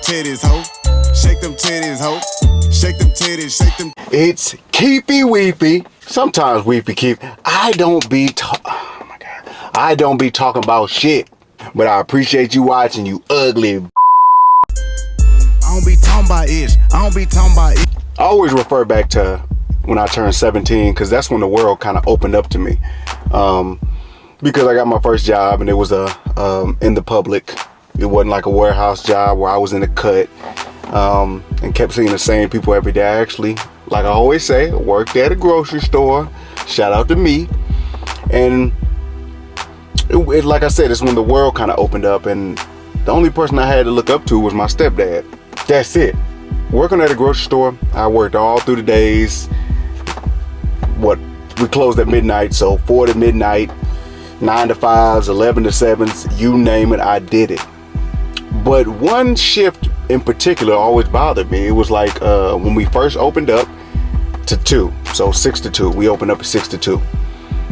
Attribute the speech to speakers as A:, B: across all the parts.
A: titties, ho. Shake them titties, ho. Shake them titties, shake them.
B: It's Keepy Weepy. Sometimes Weepy Keep. I don't be talking about shit. But I appreciate you watching, you ugly.
A: I don't be talking about ish. I don't be talking about it.
B: I always refer back to when I turned 17 because that's when the world kind of opened up to me. Because I got my first job and it was in the public. It wasn't like a warehouse job where I was in the cut and kept seeing the same people every day. I actually, like I always say, worked at a grocery store. Shout out to me. And it like I said, it's when the world kind of opened up, and the only person I had to look up to was my stepdad. That's it. Working at a grocery store, I worked all through the days. We closed at midnight, so 4 to midnight, 9 to 5s, 11 to 7s, you name it, I did it. But one shift in particular always bothered me. It was like when we first opened up to 2, so 6 to 2. We opened up at 6 to 2.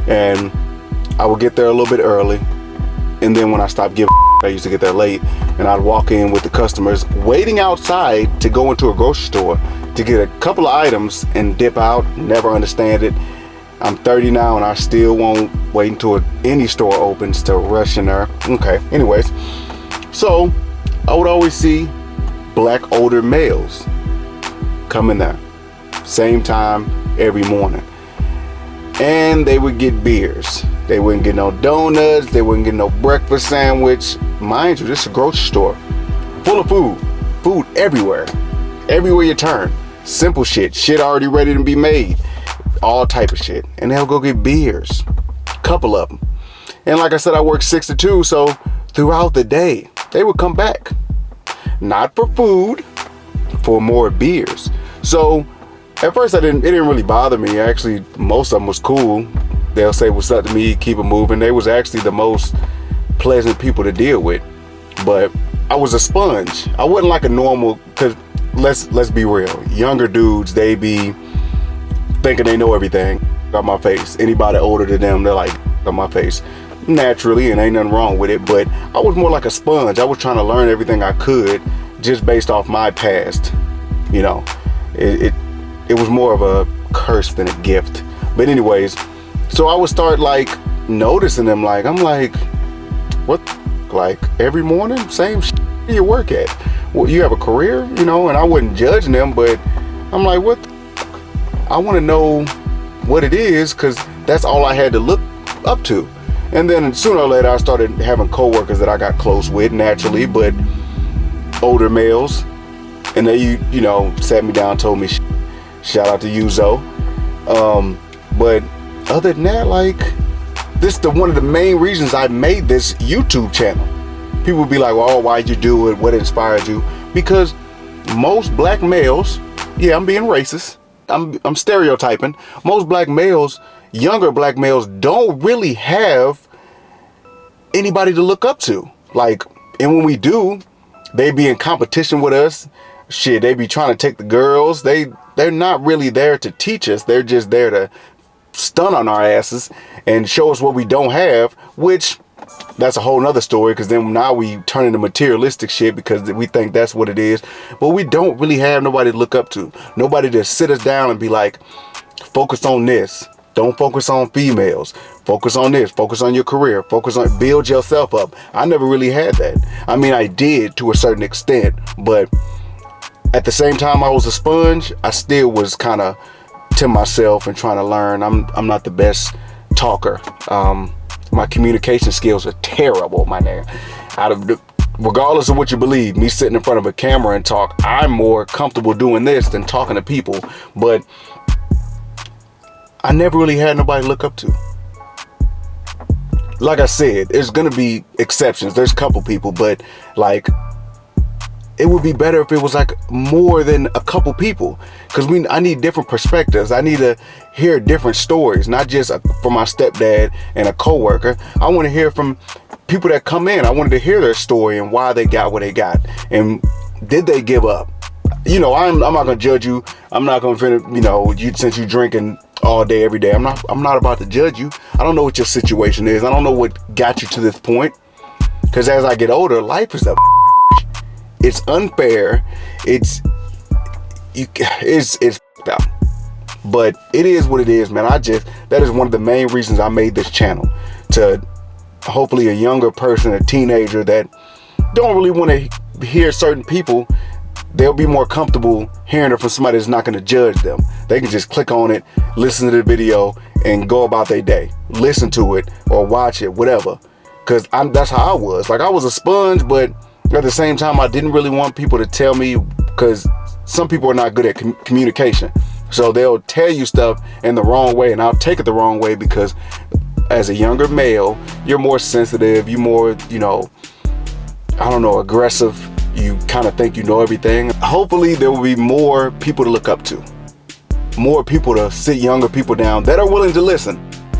B: And I would get there a little bit early. And then when I stopped giving I used to get there late. And I'd walk in with the customers waiting outside to go into a grocery store to get a couple of items and dip out. Never understand it. I'm 30 now and I still won't wait until any store opens to rush in there. Okay, anyways. So I would always see black older males come in there. Same time every morning. And they would get beers. They wouldn't get no donuts. They wouldn't get no breakfast sandwich. Mind you, this is a grocery store full of food. Food everywhere. Everywhere you turn. Simple shit. Shit already ready to be made. All type of shit. And they'll go get beers. Couple of them. And like I said, I worked 6 to 2. So throughout the day, they would come back. Not for food. For more beers. So at first it didn't really bother me. Actually, most of them was cool. They'll say what's up to me, keep it moving. They was actually the most pleasant people to deal with. But I was a sponge. I wasn't like a normal, because let's be real. Younger dudes, they be thinking they know everything on my face. Anybody older than them, they're like on my face. Naturally, and ain't nothing wrong with it. But I was more like a sponge. I was trying to learn everything I could just based off my past. You know, it was more of a curse than a gift. But anyways, so I would start like noticing them. Like, I'm like, what? Like every morning, same shit you work at. Well, you have a career, you know, and I wasn't judging them, but I'm like, what? I want to know what it is, because that's all I had to look up to. And then sooner or later, I started having coworkers that I got close with naturally, but older males, and they, you know, sat me down, told me, shout out to you, Zoe. But other than that, like, this is one of the main reasons I made this YouTube channel. People would be like, well, why'd you do it? What inspired you? Because most black males, yeah, I'm being racist. I'm stereotyping. Most black males, younger black males, don't really have anybody to look up to. Like, and when we do, they be in competition with us. Shit, they be trying to take the girls. They're not really there to teach us. They're just there to stun on our asses and show us what we don't have, which that's a whole nother story, because then now we turn into materialistic shit because we think that's what it is. But we don't really have nobody to look up to. Nobody to sit us down and be like, focus on this. Don't focus on females. Focus on this. Focus on your career. Focus on, build yourself up. I never really had that. I mean, I did to a certain extent, but at the same time I was a sponge, I still was kind of to myself and trying to learn. I'm not the best talker. My communication skills are terrible, my nigga. Regardless of what you believe, me sitting in front of a camera and talk, I'm more comfortable doing this than talking to people. But I never really had nobody to look up to. Like I said, there's gonna be exceptions. There's a couple people, but like, it would be better if it was like more than a couple people, because I need different perspectives. I need to hear different stories, not just from my stepdad and a coworker. I want to hear from people that come in. I wanted to hear their story and why they got what they got, and did they give up? You know, I'm not gonna judge you. I'm not gonna, you know, since you drinking all day every day. I'm not about to judge you. I don't know what your situation is. I don't know what got you to this point, because as I get older, life is a It's unfair. It's f***ed up. But it is what it is, man. That is one of the main reasons I made this channel, to hopefully a younger person, a teenager that don't really want to hear certain people, they'll be more comfortable hearing it from somebody that's not going to judge them. They can just click on it, listen to the video, and go about their day. Listen to it or watch it, whatever. Because that's how I was. Like, I was a sponge, but at the same time, I didn't really want people to tell me, because some people are not good at communication. So they'll tell you stuff in the wrong way, and I'll take it the wrong way, because as a younger male, you're more sensitive, you're more, you know, I don't know, aggressive. You kind of think you know everything. Hopefully there will be more people to look up to, more people to sit younger people down that are willing to listen,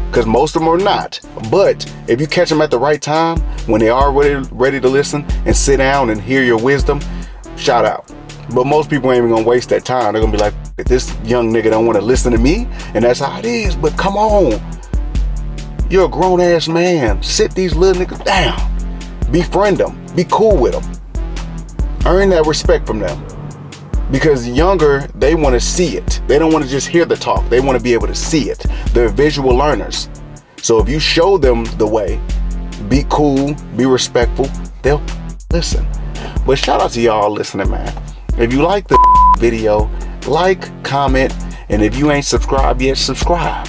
B: because most of them are not. But if you catch them at the right time, when they are ready to listen and sit down and hear your wisdom, shout out. But most people ain't even gonna waste that time. They're gonna be like, this young nigga don't want to listen to me, and that's how it is. But come on, you're a grown ass man. Sit these little niggas down, befriend them, be cool with them, earn that respect from them. Because younger, they want to see it. They don't want to just hear the talk. They want to be able to see it. They're visual learners. So if you show them the way, be cool, be respectful, they'll listen. But shout out to y'all listening, man. If you like the video, like, comment, and if you ain't subscribed yet, subscribe.